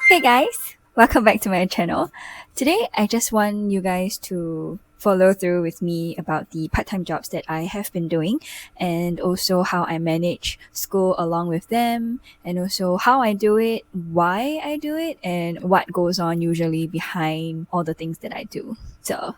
Hey guys, welcome back to my channel. Today I just want you guys to follow through with me about the part-time jobs that I have been doing and also how I manage school along with them and also how I do it, why I do it, and what goes on usually behind all the things that I do. So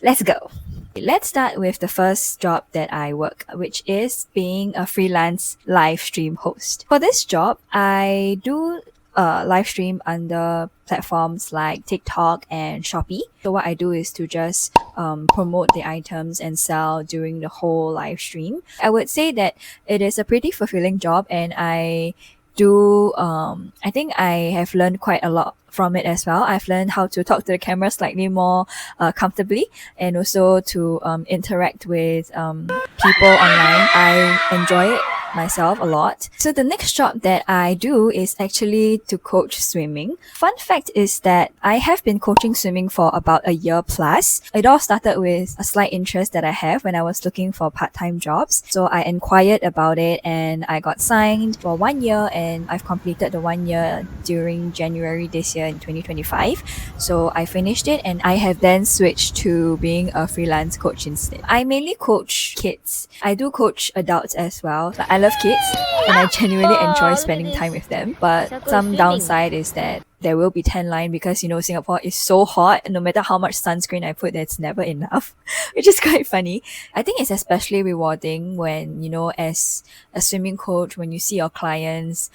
let's go. Let's start with the first job that I work, which is being a freelance live stream host. For this job, I do live stream under platforms like TikTok and Shopee. So what I do is to just promote the items and sell during the whole live stream. I would say that it is a pretty fulfilling job, and I think I have learned quite a lot from it as well. I've learned how to talk to the camera slightly more comfortably and also to interact with people online. I enjoy it myself a lot. So the next job that I do is actually to coach swimming. Fun fact is that I have been coaching swimming for about a year plus. It all started with a slight interest that I have when I was looking for part-time jobs. So I inquired about it and I got signed for 1 year, and I've completed the 1 year during January this year in 2025. So I finished it and I have then switched to being a freelance coach instead. I mainly coach kids. I do coach adults as well. Like, I love kids and I genuinely enjoy spending time with them. But some downside is that there will be tan line because Singapore is so hot. No matter how much sunscreen I put, it's never enough, which is quite funny. I think it's especially rewarding when as a swimming coach, when you see your clients,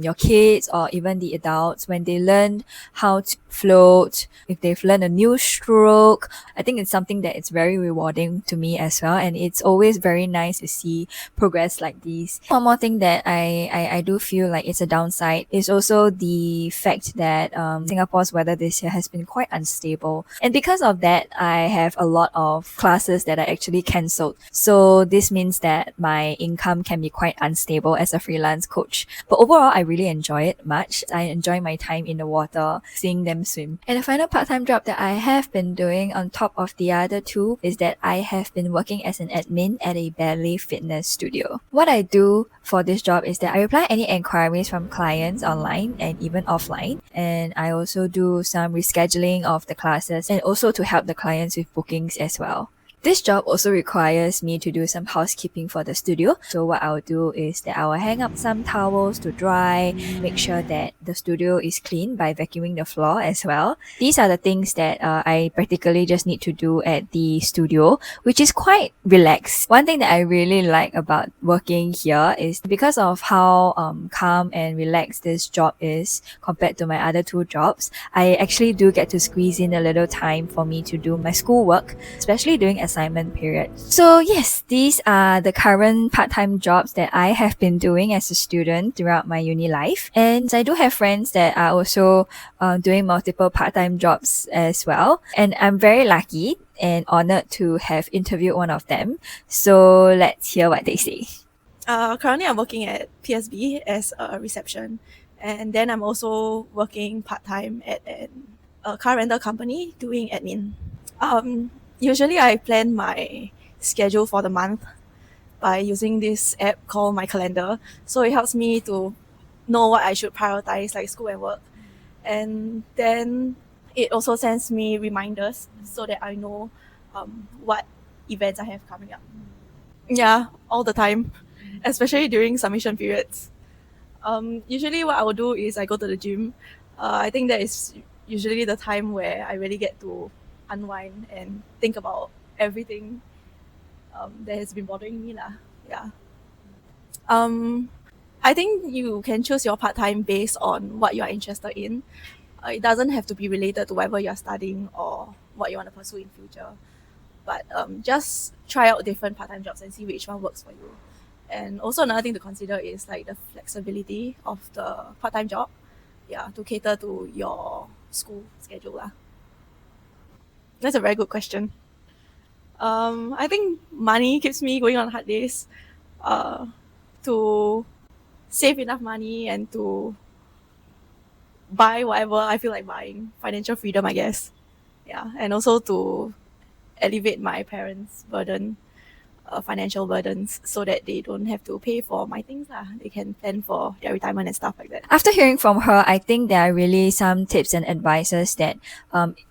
your kids or even the adults, when they learn how to float, if they've learned a new stroke. I think it's something that it's very rewarding to me as well, and it's always very nice to see progress like these. One more thing that I do feel like it's a downside is also the fact that Singapore's weather this year has been quite unstable, and because of that I have a lot of classes that are actually cancelled. So this means that my income can be quite unstable as a freelance coach, but overall I really enjoy it much. I enjoy my time in the water, seeing them swim. And the final part-time job that I have been doing on top of the other two is that I have been working as an admin at a ballet fitness studio. What I do for this job is that I reply any inquiries from clients online and even offline, and I also do some rescheduling of the classes and also to help the clients with bookings as well. This job also requires me to do some housekeeping for the studio. So what I'll do is that I will hang up some towels to dry, make sure that the studio is clean by vacuuming the floor as well. These are the things that I practically just need to do at the studio, which is quite relaxed. One thing that I really like about working here is because of how calm and relaxed this job is compared to my other two jobs, I actually do get to squeeze in a little time for me to do my schoolwork, especially during assignment period. So yes, these are the current part-time jobs that I have been doing as a student throughout my uni life. And I do have friends that are also doing multiple part-time jobs as well. And I'm very lucky and honored to have interviewed one of them. So let's hear what they say. Currently, I'm working at PSB as a reception, and then I'm also working part time at a car rental company doing admin. Usually, I plan my schedule for the month by using this app called My Calendar. So it helps me to know what I should prioritize, like school and work. And then it also sends me reminders so that I know what events I have coming up. Yeah, all the time, especially during submission periods. Usually, what I will do is I go to the gym. I think that is usually the time where I really get to unwind and think about everything that has been bothering me lah. Yeah. Um, I think you can choose your part time based on what you are interested in. It doesn't have to be related to whatever you're studying or what you want to pursue in future. But just try out different part time jobs and see which one works for you. And also another thing to consider is like the flexibility of the part time job. Yeah, to cater to your school schedule lah. That's a very good question. I think money keeps me going on hard days. To save enough money and to buy whatever I feel like buying. Financial freedom, I guess. Yeah, and also to alleviate my parents' burden. financial burdens so that they don't have to pay for my things. They can plan for their retirement and stuff like that. After hearing from her, I think there are really some tips and advices that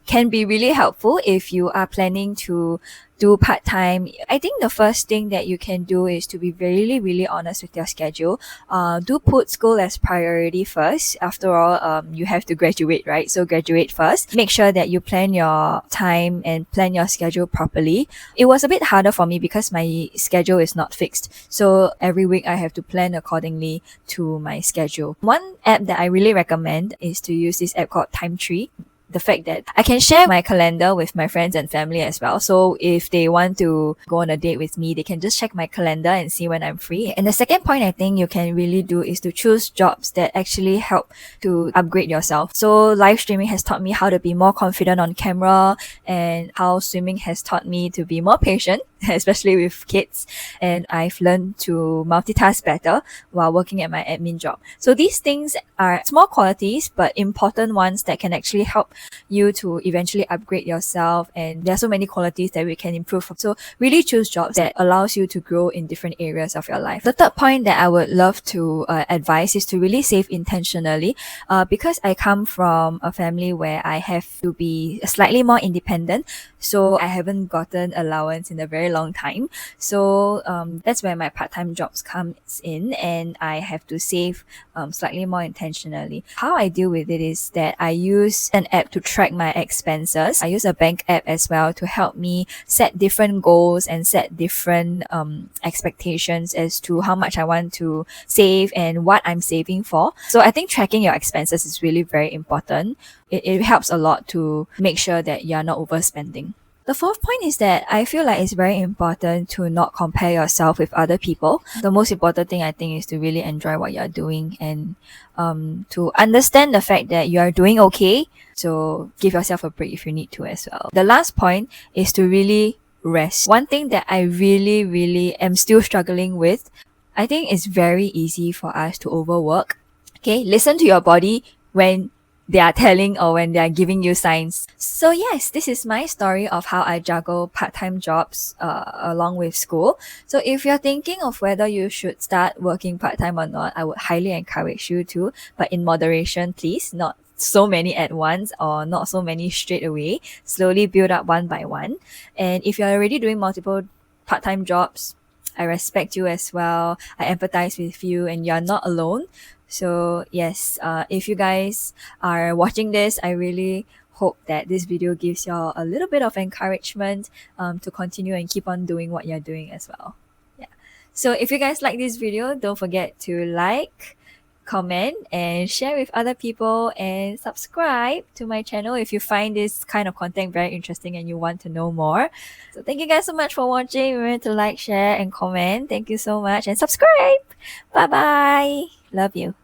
can be really helpful if you are planning to do part-time. I think the first thing that you can do is to be really, really honest with your schedule. Do put school as priority first. After all, you have to graduate, right? So graduate first. Make sure that you plan your time and plan your schedule properly. It was a bit harder for me because my schedule is not fixed. So every week I have to plan accordingly to my schedule. One app that I really recommend is to use this app called TimeTree. The fact that I can share my calendar with my friends and family as well. So if they want to go on a date with me, they can just check my calendar and see when I'm free. And the second point I think you can really do is to choose jobs that actually help to upgrade yourself. So live streaming has taught me how to be more confident on camera, and how swimming has taught me to be more patient, especially with kids. And I've learned to multitask better while working at my admin job. So these things are small qualities, but important ones that can actually help you to eventually upgrade yourself. And there are so many qualities that we can improve. So really choose jobs that allows you to grow in different areas of your life. The third point that I would love to advise is to really save intentionally. Because I come from a family where I have to be slightly more independent, so I haven't gotten allowance in a very long time. So that's where my part-time jobs comes in, and I have to save slightly more intentionally. How I deal with it is that I use an app to track my expenses. I use a bank app as well to help me set different goals and set different expectations as to how much I want to save and what I'm saving for. So I think tracking your expenses is really very important. It helps a lot to make sure that you're not overspending. The fourth point is that I feel like it's very important to not compare yourself with other people. The most important thing I think is to really enjoy what you're doing, and to understand the fact that you are doing okay. So give yourself a break if you need to as well. The last point is to really rest. One thing that I really, really am still struggling with, I think it's very easy for us to overwork. Okay, listen to your body when they are telling or when they are giving you signs. So yes, this is my story of how I juggle part-time jobs along with school. So if you're thinking of whether you should start working part-time or not, I would highly encourage you to, but in moderation, please. Not so many at once or not so many straight away. Slowly build up one by one. And if you're already doing multiple part-time jobs, I respect you as well. I empathize with you, and you're not alone. So yes, if you guys are watching this, I really hope that this video gives you all a little bit of encouragement to continue and keep on doing what you're doing as well. Yeah. So if you guys like this video, don't forget to like, comment, and share with other people, and subscribe to my channel if you find this kind of content very interesting and you want to know more. So thank you guys so much for watching. Remember to like, share, and comment. Thank you so much, and subscribe. Bye bye. Love you.